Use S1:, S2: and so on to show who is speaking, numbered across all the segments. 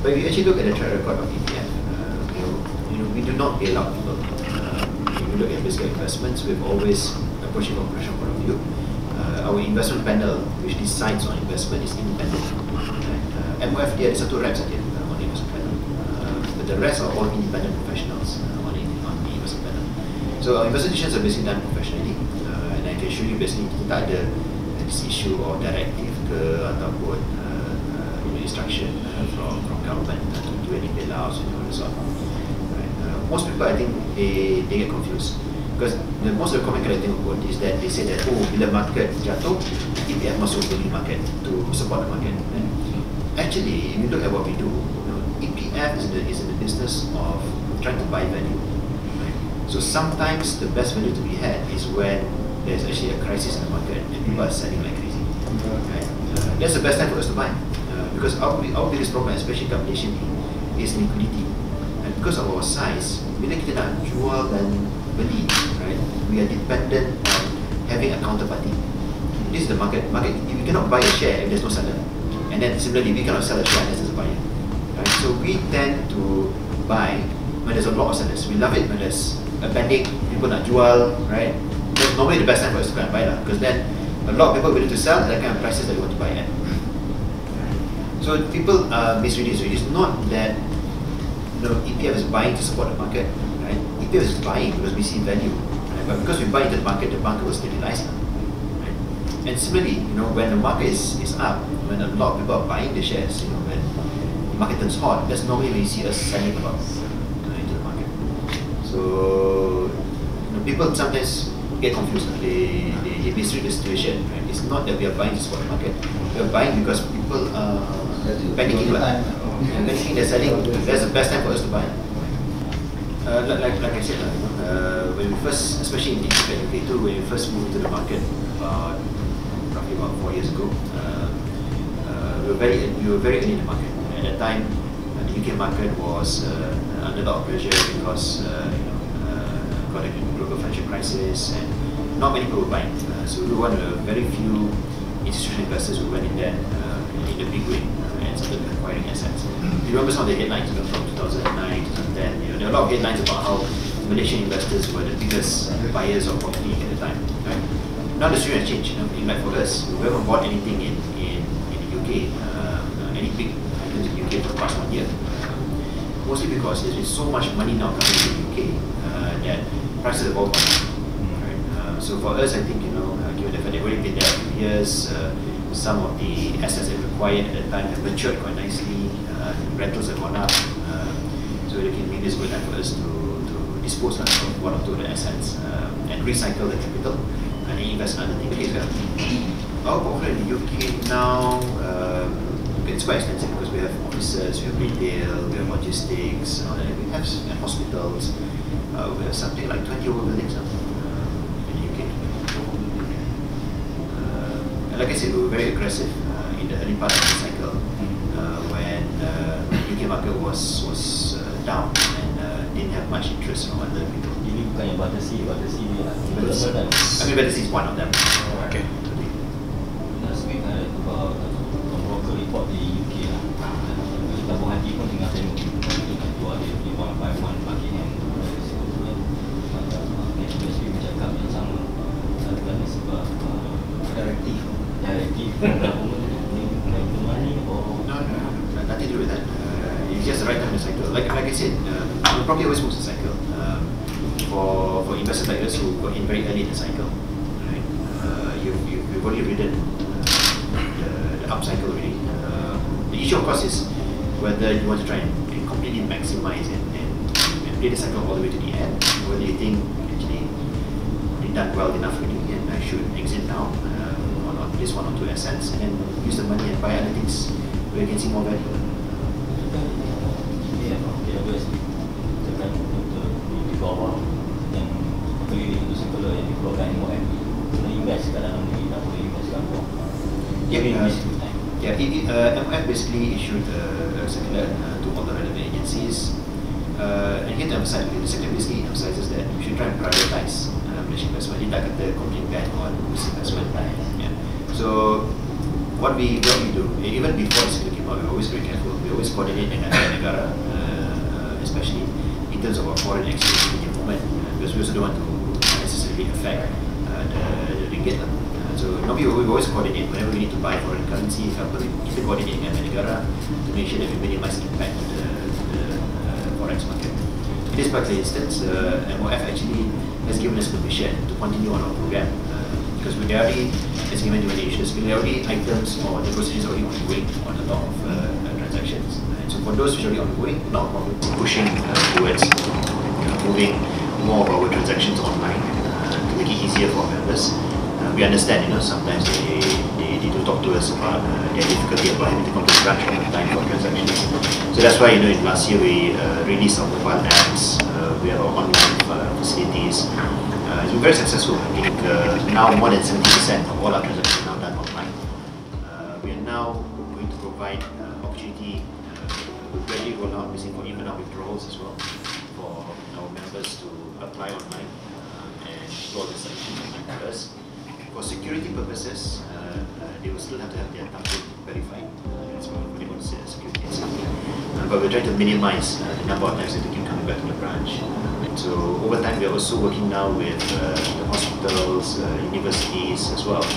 S1: But if you actually look at the track record of ETF, we do not bail out people. If you look at physical investments, we've always approached it from a professional point of view. Our investment panel, which decides on investment, is independent. MOF, dia ada satu rep saja on the investment panel. But the rest are all independent professionals on the investment panel. So our investment decisions are basically done professionally. And I can show you basically kita ada this issue of directive ke ataupun instruction from government to do any bailouts and all sort. Right. Most people, I think, they get confused because most of the comment that I think about is that they say that bila market jatuh, ETF masuk beli market to support the market. And actually, if you look at what we do, ETF is in the business of trying to buy value. Right. So sometimes the best value to be had is when there's actually a crisis in the market and people are selling like crazy. Right. That's the best time for us to buy. Because our biggest problem, especially kat Malaysia ni, is liquidity. And because of our size, bila kita nak jual dan beli, right, we are dependent on having a counterparty. This is the market. We cannot buy a share if there's no seller. And then similarly, we cannot sell a share unless there's a buyer. Right? So we tend to buy when there's a lot of sellers. We love it when there's a panic, people nak jual, right? That's normally the best time for us to go and buy lah, because then a lot of people are willing to sell at the kind of prices that we want to buy at. So people misread it. So it's not that ETF is buying to support the market, right? ETF is buying because we see value, right? But because we buy into the market will stabilize, right? And similarly, when the market is up, when a lot of people are buying the shares, when the market turns hot, that's normally when you see us selling a lot into the market. So people sometimes get confused. They misread the situation, right? It's not that we are buying to support the market. We are buying because people are panicking, panicking, they're selling. That's the best time for us to buy. Like I said, when we first, especially in UK too, when we first moved to the market roughly about 4 years ago, we were very early in the market. At that time, the UK market was under a lot of pressure because got a global financial crisis and not many people were buying. So we were one of the very few institutional investors who went in there in the big way and started acquiring assets. You remember some of the headlines from 2009, 2010. There were a lot of headlines about how Malaysian investors were the biggest buyers of property at the time. Right? Now the situation has changed. Like for us, we haven't bought anything in the UK, any big items in the UK for the past 1 year. Mostly because there's been so much money now coming to the UK that prices have all gone up. Right? So for us, I think given the fact that we've already been there a few years, some of the assets that we acquired at the time have matured quite nicely. Rentals have gone up, so maybe it's a good time for us to dispose of one or two of the assets and recycle the capital and invest in other things. Our portfolio in the UK now, it's quite expensive because we have offices, we have retail, we have logistics, we have hospitals. We have something like 20 over buildings now in the UK. And like I said, we were very aggressive in the early part of the cycle when the UK market was down and didn't have much interest from other people.
S2: Ini bukan yang batasi
S1: Battersea is one of them.
S2: Okay. Last week I read about a broker report di UK lah. Tabung hati pun tinggal tengok ketua dia di 151 Buckingham. KWSP bercakap yang sama. Satukan sebab directive money or
S1: no, nothing to do with that. It's just the right time to cycle. Like I said, we probably always moves the cycle. For investors like us who got in very early in the cycle, right? You've already ridden the up cycle already. The issue, of course, is whether you want to try and completely maximize it and play the cycle all the way to the end, or whether you think actually you've done well enough already and I should exit now on at least one or two assets and then use the money and buy other things where you can see more value.
S2: KWSP tekan untuk di bawah yang keliling untuk sekolah yang dikeluarkan MOF kena invest kat dalam negeri, tak boleh invest kat luar.
S1: MOF basically issued a circular to all the relevant agencies. And here to emphasize, the circular basically emphasizes that we should try and privatize Malaysian investment. Dia tak kata completely ban on investment. Yeah. So what we do, even before this came out, we're always very careful. We always coordinate dengan negara, especially in terms of our foreign exchange in the moment, because we also don't want to necessarily affect the ringgit. So normally we always coordinate whenever we need to buy foreign currency. Kita coordinate dengan negara to make sure that we minimize impact to the forex market. In this particular instance, MOF actually has given us permission to continue on our program because we already, as given to many issues, we already items or the procedures already ongoing on a lot of transactions. And so for those which are already ongoing, not a problem pushing towards moving more of our transactions online to make it easier for our members. We understand, sometimes they do talk to us about their difficulty about having to come to the branch all the time for transactions. So that's why, in last year we released our mobile apps, we have our online facilities. It's been very successful. I think now more than 70% of all our transactions are now done online. We are now going to provide opportunity to gradually roll out for even our withdrawals as well for our members to apply online and do all the selections online for us. For security purposes, they will still have to have their thumbprint verified. That's what we want to say, security and safety. But we're trying to minimize the number of times that they keep coming back to the branch. So over time, we're also working now with the hospitals, universities as well.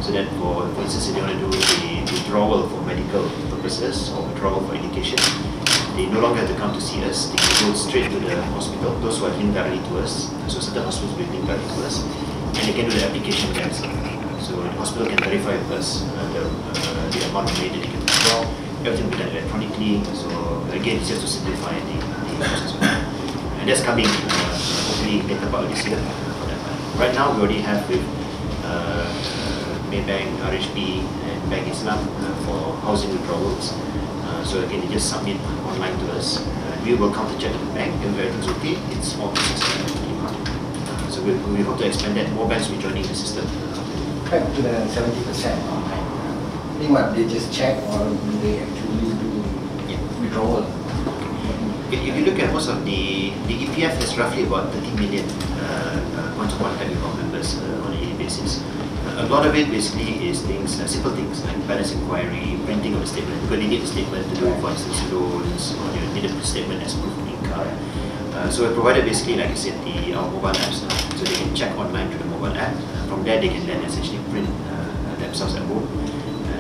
S1: So that for instance, if they want to do the withdrawal for medical purposes or withdrawal for education, they no longer have to come to see us. They can go straight to the hospital. Those who are linked directly to us, so certain hospitals will be linked directly to us, and they can do the application themselves. So the hospital can verify with us the amount of money that they can withdraw. Everything will be done electronically. So again, it's just to simplify the process. And that's coming hopefully later part of this year. Right now, we already have with Maybank, RHB, and Bank Islam for housing withdrawals. So again, they just submit online to us. We will counter check the bank, and if everything's okay, it's all processed. So we hope to expand that. More banks will be joining the system.
S3: Back to the 70% online. I think what they just check, or do they actually do withdrawal?
S1: If you look at most of the EPF has roughly about 30 million points of contact with our members on a daily basis. A lot of it basically is things, simple things like balance inquiry, printing of a statement, because they need a statement to do, for instance, loans, or they need a statement as proof of income. So we provided basically, like I said, our mobile apps now, so they can check online through the mobile app. From there, they can then essentially print themselves at home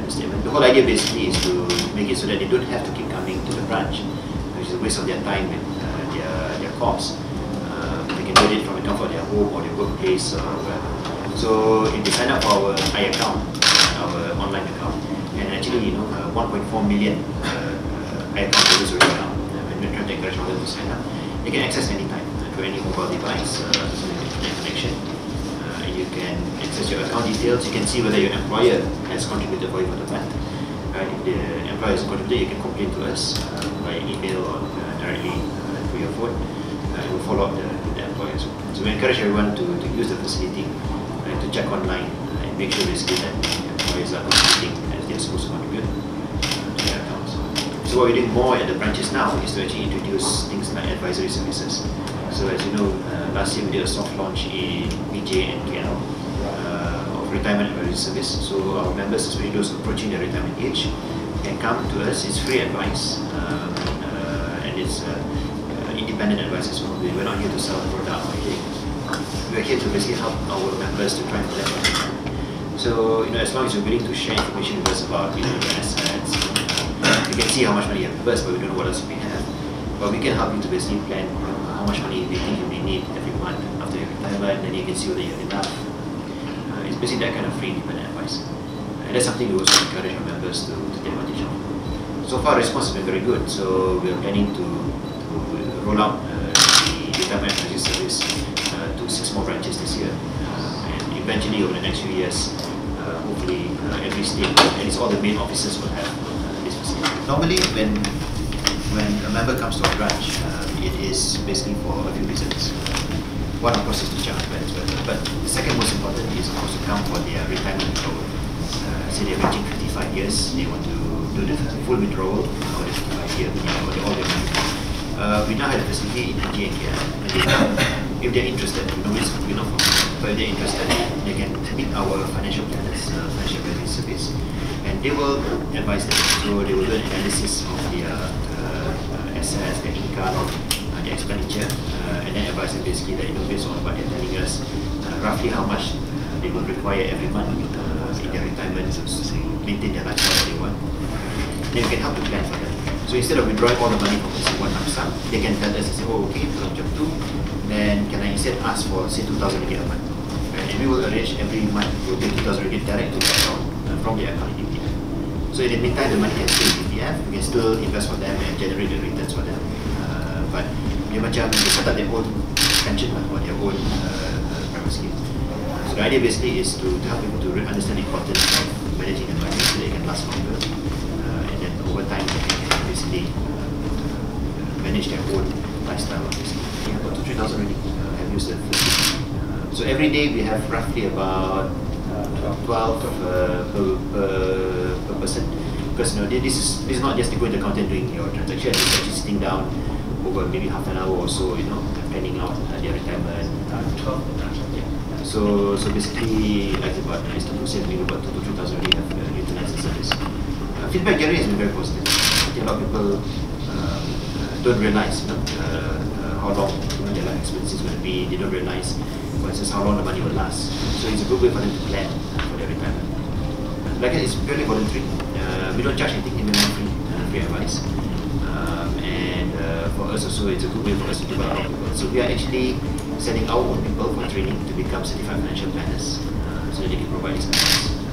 S1: the statement. The whole idea basically is to make it so that they don't have to keep coming to the branch, which is a waste of their time and their costs. They can do it from the comfort of their home or their workplace or wherever. So if they sign up for our account, our online account, and actually 1.4 million account holders already now, and we're trying to encourage them to sign up. They can access anytime through any mobile device, internet connection. You can access your account details. You can see whether your employer has contributed for you for the month. If the employer has contributed, you can complain to us by email or directly through your phone. We'll follow up the employer. So we encourage everyone to use the facility to check online and make sure basically that the employers are contributing as they're supposed to contribute to their accounts. So what we're doing more at the branches now is to actually introduce things like advisory services. So as you know, last year we did a soft launch in BJ and KL of retirement advisory service. So our members, especially those approaching their retirement age, can come to us. It's free advice and it's independent advice as well. We're not here to sell a product or anything. We're here to basically help our members to try and collect what they can. So as long as you're willing to share information with us about your assets, you can see how much money you have with us, but we don't know what else you may have. But we can help you to basically plan how much money you think you may need every month after your retirement, and then you can see whether you have enough. It's basically that kind of free independent advice. And that's something we also encourage our members to take advantage of. So far, the response has been very good. So we're planning to roll out the retirement advisory service to 6 more branches this year. And eventually, over the next few years, hopefully every state, at least all the main offices will have this facility. Normally, when a member comes to our branch, it is basically for a few reasons. One, of course, is to check on plans, but the second most important is, of course, to come for their retirement withdrawal. Say they're reaching 55 years, they want to do the full withdrawal for the 55 years, all their money. We now have a facility in BJ and KL. if they're interested, we're not forcing, but if they're interested, they can meet our financial planners, financial planning service, and they will advise them. So they will do an analysis of their assets, their income, their expenditure, and then advise them basically that based on what they're telling us, roughly how much they will require every month in their retirement to maintain their lifestyle that they want. Then we can help to plan for them. So instead of withdrawing all the money from one lump sum, they can tell us and say, oh, okay, from job 2, then can I instead ask for, say, 2,000 ringgit a month? Right? And we will arrange every month, we'll pay 2,000 ringgit direct to the account from the account in DPF. So in the meantime, the money can stay in DPF, we can still invest for them and generate the returns for them. But they macam they set up their own pension or their own private scheme. So the idea basically is to help people to understand the importance of managing the money so they can last longer, and then over time they can basically manage their own lifestyle. Yeah, about 2,000-3,000 already have used the facility. So every day we have roughly about 12 per person. Because this is not just to go into the account and doing your transaction. It's actually sitting down over maybe half an hour or so, planning out their retirement. 12 per person. Yeah. So basically, like about Mr. Hussein, maybe about 2,000 to 3,000 already have utilized the service. Feedback generally has been very positive. I think a lot of people don't realize how long their life expenses is going to be. They don't realize, for instance, how long the money will last. So it's a good way for them to plan for their retirement. Like I said, it's purely voluntary. We don't charge anything, in the free advice. And for us also, it's a good way for us to develop our people. So we are actually sending our own people for training to become certified financial planners, so that they can provide this advice.